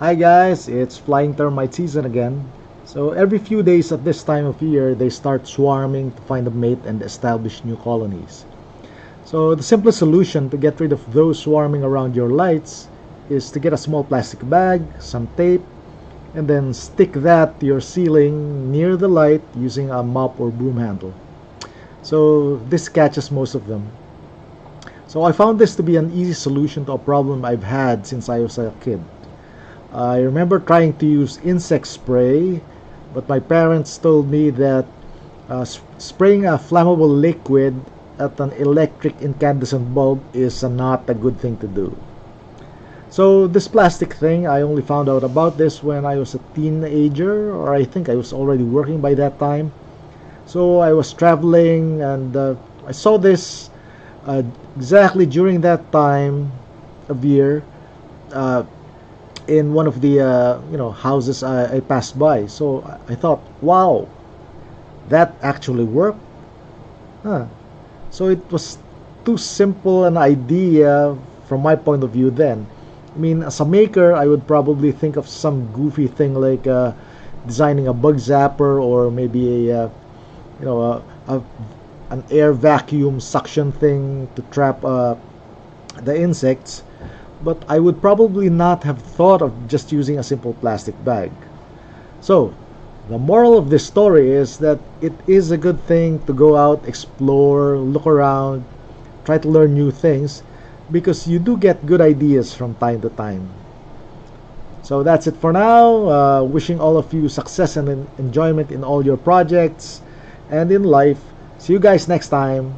Hi guys, it's flying termite season again. So every few days at this time of year, they start swarming to find a mate and establish new colonies. So the simplest solution to get rid of those swarming around your lights is to get a small plastic bag, some tape, and then stick that to your ceiling near the light using a mop or broom handle. So this catches most of them. So I found this to be an easy solution to a problem I've had since I was a kid. I remember trying to use insect spray, but my parents told me that spraying a flammable liquid at an electric incandescent bulb is not a good thing to do. So this plastic thing, I only found out about this when I was a teenager, or I think I was already working by that time. So I was traveling and I saw this uh, exactly during that time of year. Uh, in one of the houses I passed by. So I thought, wow, that actually worked. Huh. So it was too simple an idea from my point of view then. I mean, as a maker, I would probably think of some goofy thing like designing a bug zapper or maybe you know, an air vacuum suction thing to trap the insects, but I would probably not have thought of just using a simple plastic bag. So, the moral of this story is that it is a good thing to go out, explore, look around, try to learn new things, because you do get good ideas from time to time. So that's it for now. Wishing all of you success and enjoyment in all your projects and in life. See you guys next time.